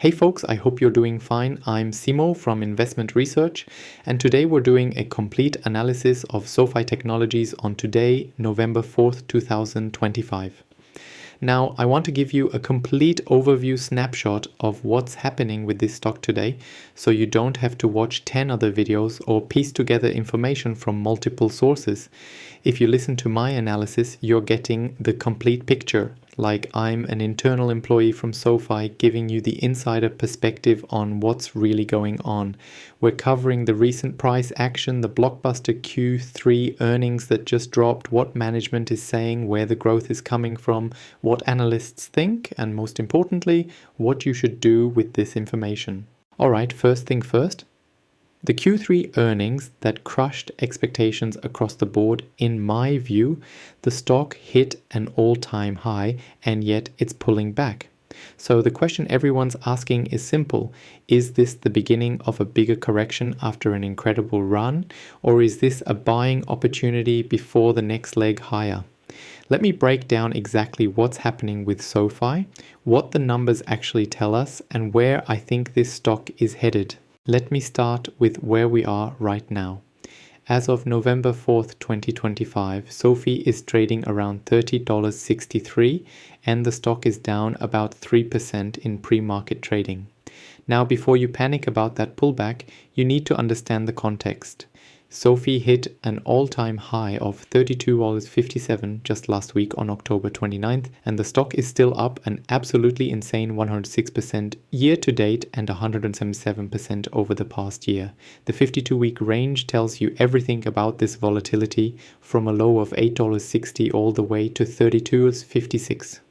Hey folks, I hope you're doing fine. I'm Simo from Investment Research, and today we're doing a complete analysis of SoFi Technologies on today, November 4th, 2025. Now, I want to give you a complete overview snapshot of what's happening with this stock today, so you don't have to watch 10 other videos or piece together information from multiple sources. If you listen to my analysis, you're getting the complete picture, like I'm an internal employee from SoFi giving you the insider perspective on what's really going on. We're covering the recent price action, the blockbuster Q3 earnings that just dropped, what management is saying, where the growth is coming from, what analysts think, and most importantly, what you should do with this information. Alright, first thing first. The Q3 earnings that crushed expectations across the board, in my view, the stock hit an all-time high and yet it's pulling back. So the question everyone's asking is simple. Is this the beginning of a bigger correction after an incredible run, or is this a buying opportunity before the next leg higher? Let me break down exactly what's happening with SoFi, what the numbers actually tell us, and where I think this stock is headed. Let me start with where we are right now. As of November 4th, 2025, SoFi is trading around $30.63 and the stock is down about 3% in pre-market trading. Now, before you panic about that pullback, you need to understand the context. SoFi hit an all-time high of $32.57 just last week on October 29th, and the stock is still up an absolutely insane 106% year to date and 177% over the past year. The 52-week range tells you everything about this volatility, from a low of $8.60 all the way to $32.56.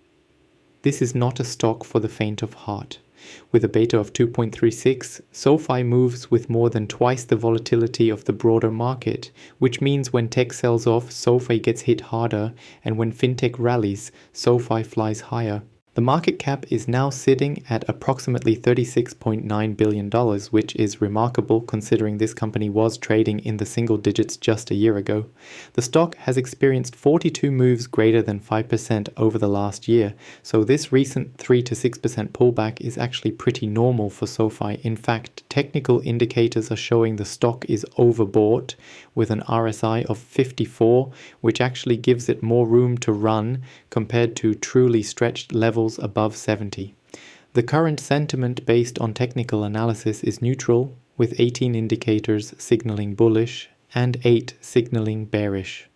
This is not a stock for the faint of heart. With a beta of 2.36, SoFi moves with more than twice the volatility of the broader market, which means when tech sells off, SoFi gets hit harder, and when fintech rallies, SoFi flies higher. The market cap is now sitting at approximately $36.9 billion, which is remarkable considering this company was trading in the single digits just a year ago. The stock has experienced 42 moves greater than 5% over the last year, so this recent 3 to 6% pullback is actually pretty normal for SoFi. In fact, technical indicators are showing the stock is overbought with an RSI of 54, which actually gives it more room to run compared to truly stretched levels above 70. The current sentiment based on technical analysis is neutral, with 18 indicators signaling bullish and 8 signaling bearish.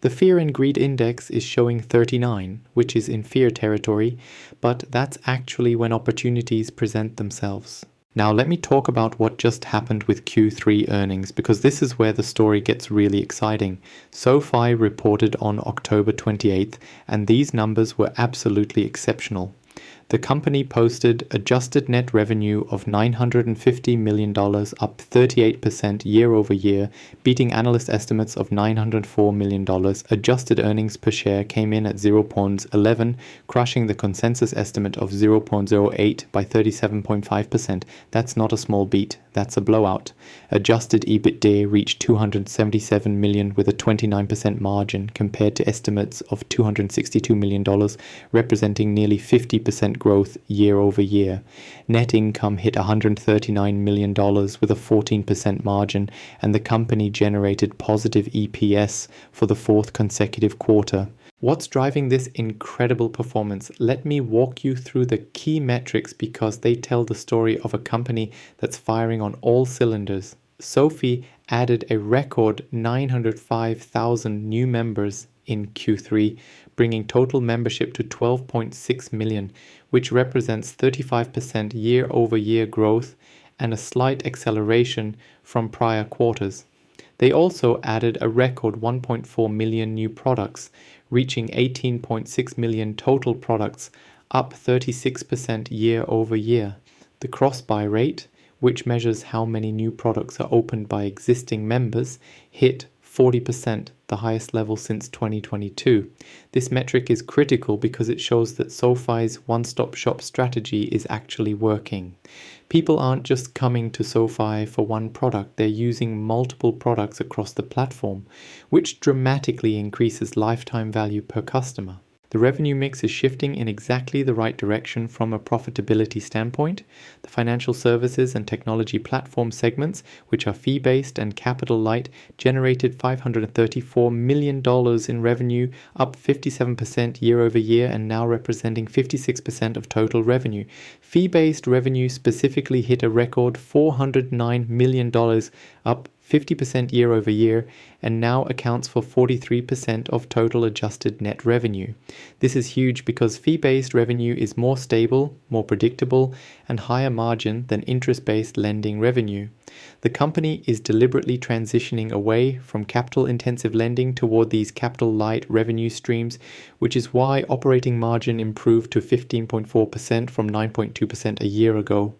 The fear and greed index is showing 39, which is in fear territory, but that's actually when opportunities present themselves. Now let me talk about what just happened with Q3 earnings, because this is where the story gets really exciting. SoFi reported on October 28th, and these numbers were absolutely exceptional. The company posted adjusted net revenue of $950 million, up 38% year over year, beating analyst estimates of $904 million. Adjusted earnings per share came in at 0.11, crushing the consensus estimate of 0.08 by 37.5%. That's not a small beat, that's a blowout. Adjusted EBITDA reached $277 million with a 29% margin compared to estimates of $262 million, representing nearly 50% growth year over year. Net income hit $139 million with a 14% margin, and the company generated positive EPS for the fourth consecutive quarter. What's driving this incredible performance? Let me walk you through the key metrics because they tell the story of a company that's firing on all cylinders. SoFi added a record 905,000 new members in Q3, bringing total membership to 12.6 million, which represents 35% year-over-year growth and a slight acceleration from prior quarters. They also added a record 1.4 million new products, reaching 18.6 million total products, up 36% year-over-year. The cross-buy rate, which measures how many new products are opened by existing members, hit 40%, the highest level since 2022. This metric is critical because it shows that SoFi's one-stop shop strategy is actually working. People aren't just coming to SoFi for one product, they're using multiple products across the platform, which dramatically increases lifetime value per customer. The revenue mix is shifting in exactly the right direction from a profitability standpoint. The financial services and technology platform segments, which are fee-based and capital light, generated $534 million in revenue, up 57% year over year and now representing 56% of total revenue. Fee-based revenue specifically hit a record $409 million, up 50% year over year, and now accounts for 43% of total adjusted net revenue. This is huge because fee-based revenue is more stable, more predictable, and higher margin than interest-based lending revenue. The company is deliberately transitioning away from capital-intensive lending toward these capital-light revenue streams, which is why operating margin improved to 15.4% from 9.2% a year ago.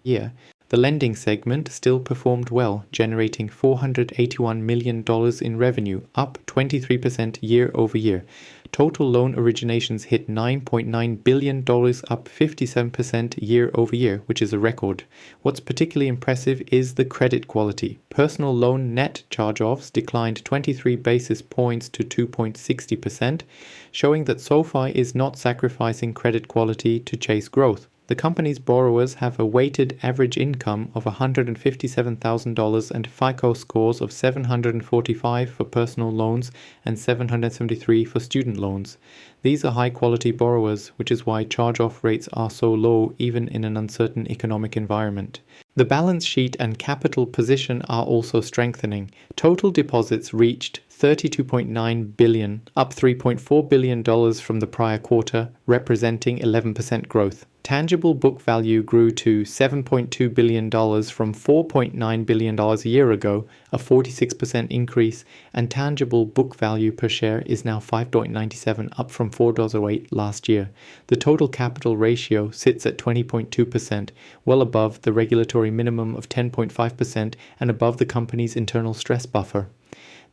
The lending segment still performed well, generating $481 million in revenue, up 23% year over year. Total loan originations hit $9.9 billion, up 57% year over year, which is a record. What's particularly impressive is the credit quality. Personal loan net charge-offs declined 23 basis points to 2.60%, showing that SoFi is not sacrificing credit quality to chase growth. The company's borrowers have a weighted average income of $157,000 and FICO scores of 745 for personal loans and 773 for student loans. These are high-quality borrowers, which is why charge-off rates are so low even in an uncertain economic environment. The balance sheet and capital position are also strengthening. Total deposits reached $32.9 billion, up $3.4 billion from the prior quarter, representing 11% growth. Tangible book value grew to $7.2 billion from $4.9 billion a year ago, a 46% increase, and tangible book value per share is now $5.97, up from $4.08 last year. The total capital ratio sits at 20.2%, well above the regulatory minimum of 10.5% and above the company's internal stress buffer.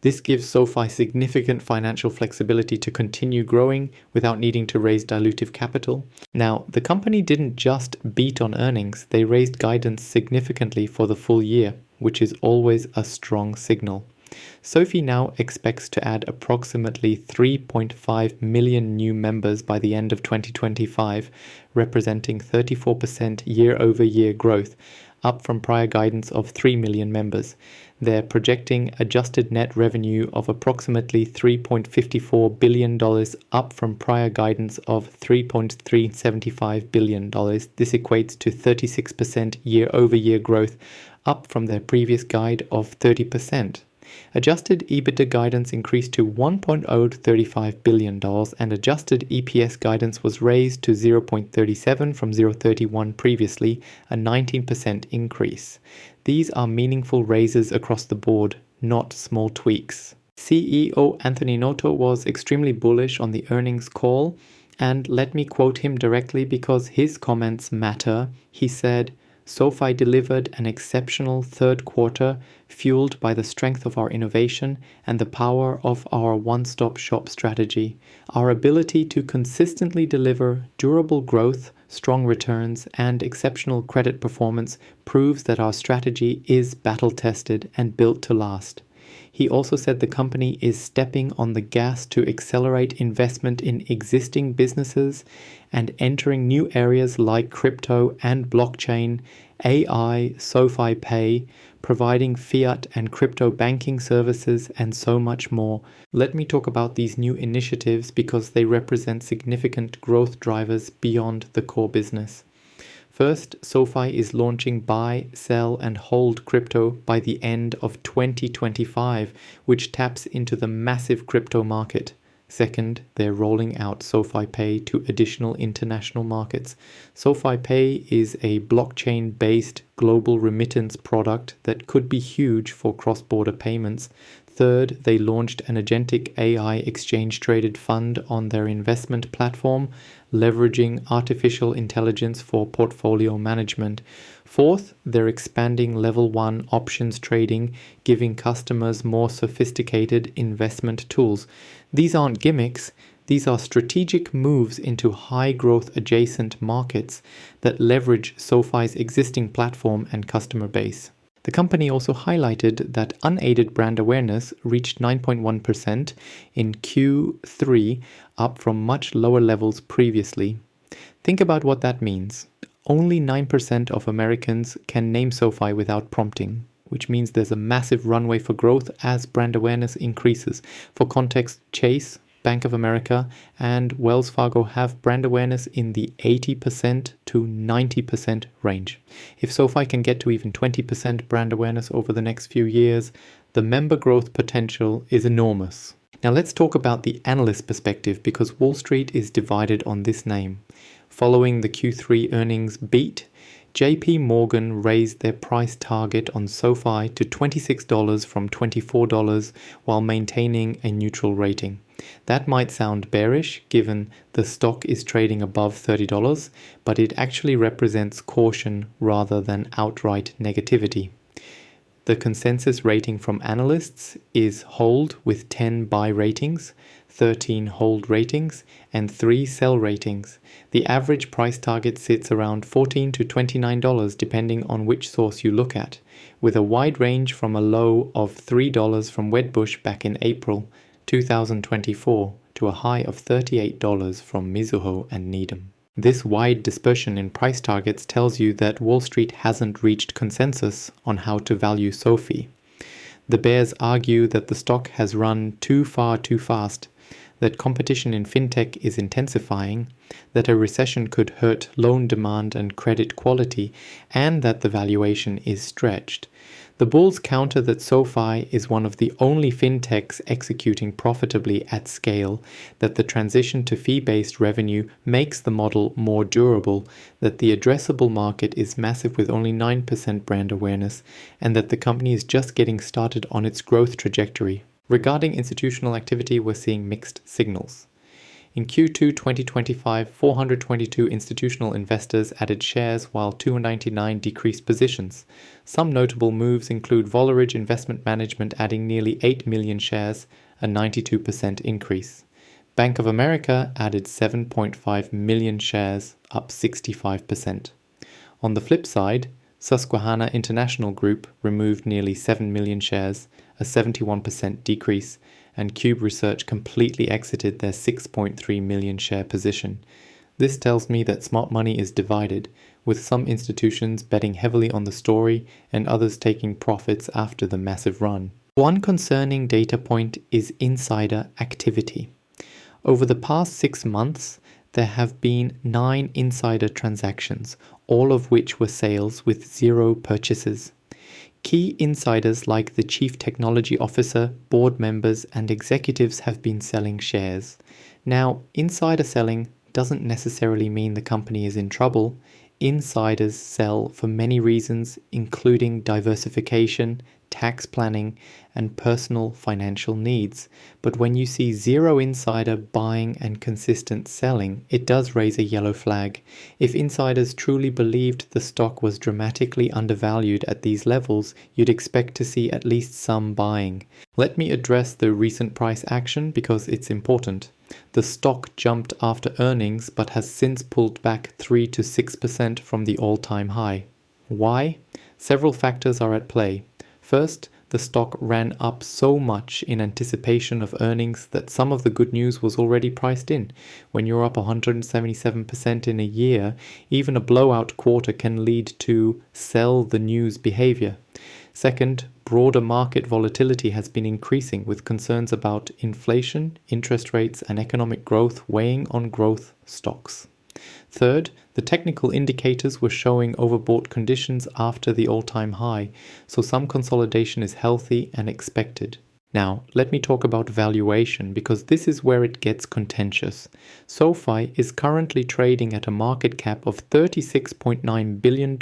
This gives SoFi significant financial flexibility to continue growing without needing to raise dilutive capital. Now, the company didn't just beat on earnings, they raised guidance significantly for the full year, which is always a strong signal. SoFi now expects to add approximately 3.5 million new members by the end of 2025, representing 34% year-over-year growth, up from prior guidance of 3 million members. They're projecting adjusted net revenue of approximately $3.54 billion, up from prior guidance of $3.375 billion. This equates to 36% year-over-year growth, up from their previous guide of 30%. Adjusted EBITDA guidance increased to $1.035 billion and adjusted EPS guidance was raised to 0.37 from 0.31 previously, a 19% increase. These are meaningful raises across the board, not small tweaks. CEO Anthony Noto was extremely bullish on the earnings call, and let me quote him directly because his comments matter. He said, SoFi delivered an exceptional third quarter fueled by the strength of our innovation and the power of our one-stop shop strategy. Our ability to consistently deliver durable growth, strong returns, and exceptional credit performance proves that our strategy is battle-tested and built to last. He also said the company is stepping on the gas to accelerate investment in existing businesses and entering new areas like crypto and blockchain, AI, SoFi Pay, providing fiat and crypto banking services, and so much more. Let me talk about these new initiatives because they represent significant growth drivers beyond the core business. First, SoFi is launching buy, sell, and hold crypto by the end of 2025, which taps into the massive crypto market. Second, they're rolling out SoFi Pay to additional international markets. SoFi Pay is a blockchain-based global remittance product that could be huge for cross-border payments. Third, they launched an agentic AI exchange-traded fund on their investment platform, leveraging artificial intelligence for portfolio management. Fourth, they're expanding level 1 options trading, giving customers more sophisticated investment tools. These aren't gimmicks, these are strategic moves into high-growth adjacent markets that leverage SoFi's existing platform and customer base. The The company also highlighted that unaided brand awareness reached 9.1% in Q3, up from much lower levels previously. Think about what that means. Only 9% of Americans can name SoFi without prompting, which means there's a massive runway for growth as brand awareness increases. For context, Chase, Bank of America, and Wells Fargo have brand awareness in the 80% to 90% range. If SoFi can get to even 20% brand awareness over the next few years, the member growth potential is enormous. Now let's talk about the analyst perspective, because Wall Street is divided on this name. Following the Q3 earnings beat, JP Morgan raised their price target on SoFi to $26 from $24 while maintaining a neutral rating. That might sound bearish given the stock is trading above $30, but it actually represents caution rather than outright negativity. The consensus rating from analysts is hold with 10 buy ratings, 13 hold ratings, and 3 sell ratings. The average price target sits around $14 to $29 depending on which source you look at, with a wide range from a low of $3 from Wedbush back in April 2024 to a high of $38 from Mizuho and Needham. This wide dispersion in price targets tells you that Wall Street hasn't reached consensus on how to value SoFi. The bears argue that the stock has run too far too fast, that competition in fintech is intensifying, that a recession could hurt loan demand and credit quality, and that the valuation is stretched. The bulls counter that SoFi is one of the only fintechs executing profitably at scale, that the transition to fee-based revenue makes the model more durable, that the addressable market is massive with only 9% brand awareness, and that the company is just getting started on its growth trajectory. Regarding institutional activity, we're seeing mixed signals. In Q2 2025, 422 institutional investors added shares while 299 decreased positions. Some notable moves include Volaridge Investment Management adding nearly 8 million shares, a 92% increase. Bank of America added 7.5 million shares, up 65%. On the flip side, Susquehanna International Group removed nearly 7 million shares, a 71% decrease, and Cube Research completely exited their 6.3 million share position. This tells me that smart money is divided, with some institutions betting heavily on the story and others taking profits after the massive run. One concerning data point is insider activity. Over the past 6 months, there have been 9 insider transactions, all of which were sales with 0 purchases. Key insiders like the Chief Technology Officer, board members, and executives have been selling shares. Now, insider selling doesn't necessarily mean the company is in trouble. Insiders sell for many reasons, including diversification, tax planning, and personal financial needs. But when you see 0 insider buying and consistent selling, it does raise a yellow flag. If insiders truly believed the stock was dramatically undervalued at these levels, you'd expect to see at least some buying. Let me address the recent price action because it's important. The stock jumped after earnings but has since pulled back 3 to 6% from the all-time high. Why? Several factors are at play. First, the stock ran up so much in anticipation of earnings that some of the good news was already priced in. When you're up 177% in a year, even a blowout quarter can lead to sell the news behavior. Second, broader market volatility has been increasing with concerns about inflation, interest rates, and economic growth weighing on growth stocks. Third, the technical indicators were showing overbought conditions after the all-time high, so some consolidation is healthy and expected. Now, let me talk about valuation because this is where it gets contentious. SoFi is currently trading at a market cap of $36.9 billion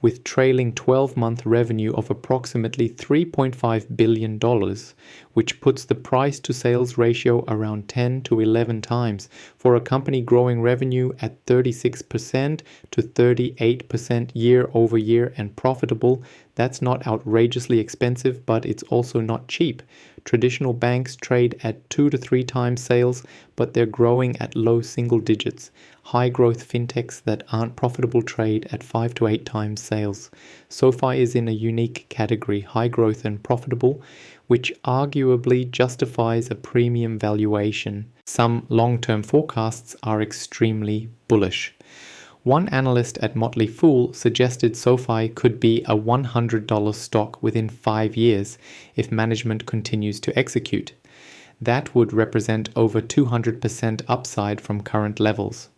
with trailing 12-month revenue of approximately $3.5 billion, which puts the price-to-sales ratio around 10 to 11 times. For a company growing revenue at 36% to 38% year over year and profitable, that's not outrageously expensive, but it's also not cheap. Traditional banks trade at 2 to 3 times sales, but they're growing at low single digits. high growth fintechs that aren't profitable trade at 5 to 8 times sales. SoFi is in a unique category, high growth and profitable, which arguably justifies a premium valuation. Some long-term forecasts are extremely bullish. One analyst at Motley Fool suggested SoFi could be a $100 stock within 5 years if management continues to execute. That would represent over 200% upside from current levels.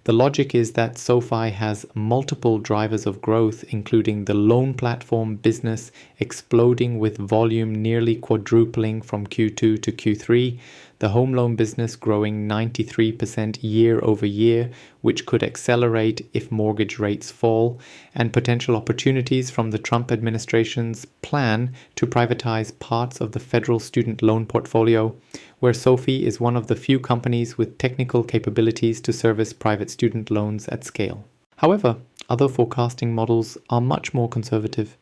The logic is that SoFi has multiple drivers of growth, including the loan platform business exploding with volume nearly quadrupling from Q2 to Q3, the home loan business growing 93% year over year, which could accelerate if mortgage rates fall, and potential opportunities from the Trump administration's plan to privatize parts of the federal student loan portfolio, where SoFi is one of the few companies with technical capabilities to service private student loans at scale. However, other forecasting models are much more conservative.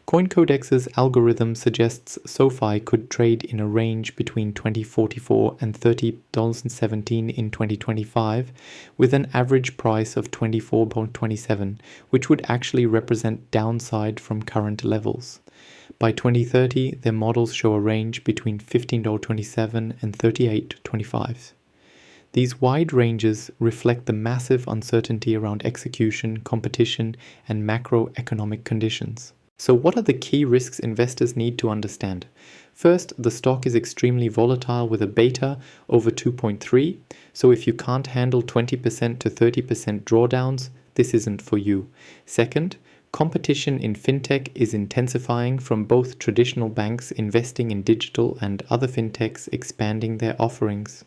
CoinCodex's algorithm suggests SoFi could trade in a range between $20.44 and $30.17 in 2025, with an average price of $24.27, which would actually represent downside from current levels. By 2030, their models show a range between $15.27 and $38.25. These wide ranges reflect the massive uncertainty around execution, competition, and macroeconomic conditions. So what are the key risks investors need to understand? First, the stock is extremely volatile with a beta over 2.3, so if you can't handle 20% to 30% drawdowns, this isn't for you. Second, competition in fintech is intensifying from both traditional banks investing in digital and other fintechs expanding their offerings.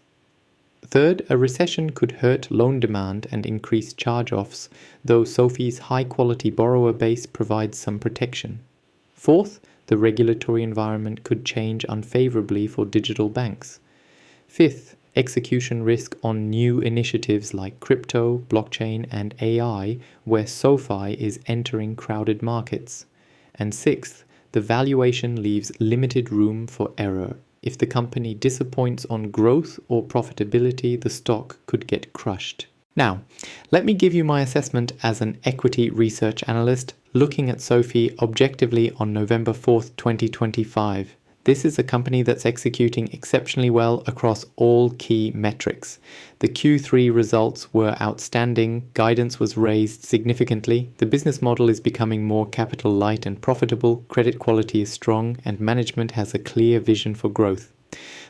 Third, a recession could hurt loan demand and increase charge-offs, though SoFi's high-quality borrower base provides some protection. Fourth, the regulatory environment could change unfavorably for digital banks. Fifth, execution risk on new initiatives like crypto, blockchain, and AI, where SoFi is entering crowded markets. And sixth, the valuation leaves limited room for error. If the company disappoints on growth or profitability, the stock could get crushed. Now, let me give you my assessment as an equity research analyst looking at SoFi objectively on November 4th, 2025. This is a company that's executing exceptionally well across all key metrics. The Q3 results were outstanding, guidance was raised significantly, the business model is becoming more capital light and profitable, credit quality is strong, and management has a clear vision for growth.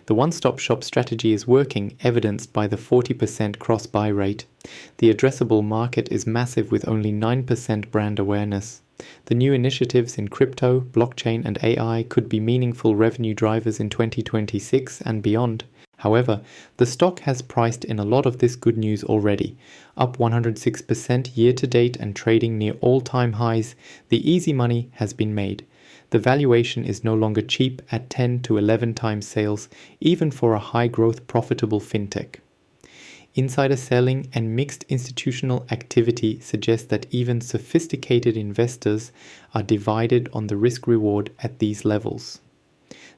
The one-stop shop strategy is working, evidenced by the 40% cross-buy rate. The addressable market is massive with only 9% brand awareness. The new initiatives in crypto, blockchain, and AI could be meaningful revenue drivers in 2026 and beyond. However, the stock has priced in a lot of this good news already. Up 106% year to date and trading near all-time highs, the easy money has been made. The valuation is no longer cheap at 10 to 11 times sales, even for a high-growth profitable fintech. Insider selling and mixed institutional activity suggest that even sophisticated investors are divided on the risk-reward at these levels.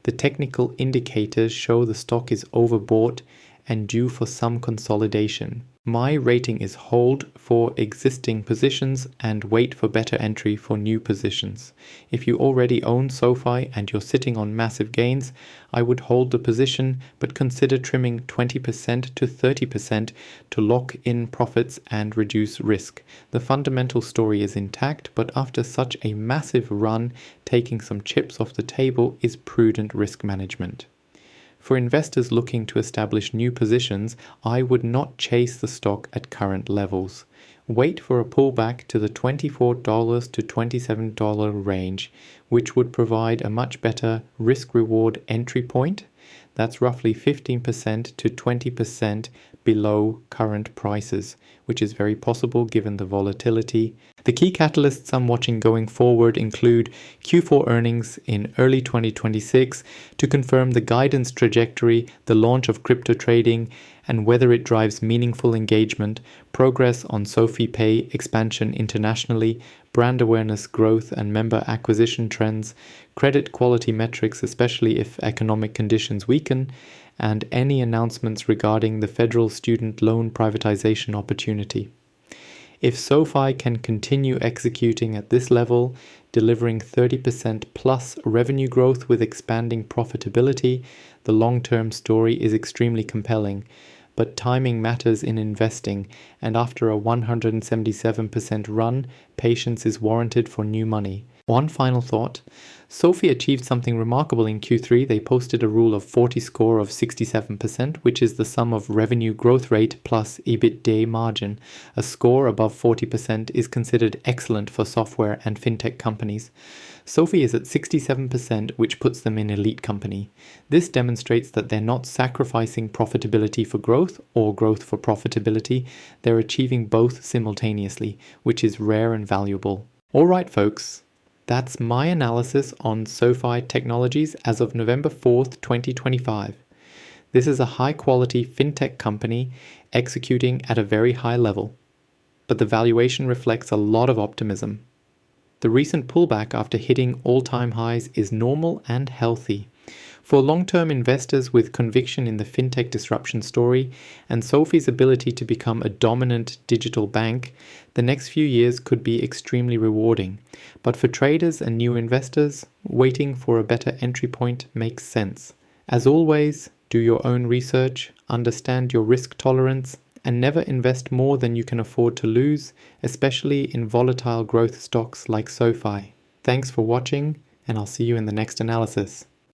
The technical indicators show the stock is overbought and due for some consolidation. My rating is hold for existing positions and wait for better entry for new positions. If you already own SoFi and you're sitting on massive gains, I would hold the position but consider trimming 20% to 30% to lock in profits and reduce risk. The fundamental story is intact, but after such a massive run, taking some chips off the table is prudent risk management. For investors looking to establish new positions, I would not chase the stock at current levels. Wait for a pullback to the $24 to $27 range, which would provide a much better risk-reward entry point. That's roughly 15% to 20% below current prices, which is very possible given the volatility. The key catalysts I'm watching going forward include Q4 earnings in early 2026 to confirm the guidance trajectory, the launch of crypto trading, and whether it drives meaningful engagement, progress on SoFi Pay expansion internationally, brand awareness growth and member acquisition trends, credit quality metrics, especially if economic conditions weaken, and any announcements regarding the federal student loan privatization opportunity. If SoFi can continue executing at this level, delivering 30% plus revenue growth with expanding profitability, the long-term story is extremely compelling. But timing matters in investing, and after a 177% run, patience is warranted for new money. One final thought. SoFi achieved something remarkable in Q3. They posted a Rule of 40 score of 67%, which is the sum of revenue growth rate plus EBITDA margin. A score above 40% is considered excellent for software and fintech companies. SoFi is at 67%, which puts them in elite company. This demonstrates that they're not sacrificing profitability for growth or growth for profitability. They're achieving both simultaneously, which is rare and valuable. All right, folks. That's my analysis on SoFi Technologies as of November 4th, 2025. This is a high-quality fintech company executing at a very high level, but the valuation reflects a lot of optimism. The recent pullback after hitting all-time highs is normal and healthy. For long-term investors with conviction in the fintech disruption story and SoFi's ability to become a dominant digital bank, the next few years could be extremely rewarding. But for traders and new investors, waiting for a better entry point makes sense. As always, do your own research, understand your risk tolerance, and never invest more than you can afford to lose, especially in volatile growth stocks like SoFi. Thanks for watching, and I'll see you in the next analysis.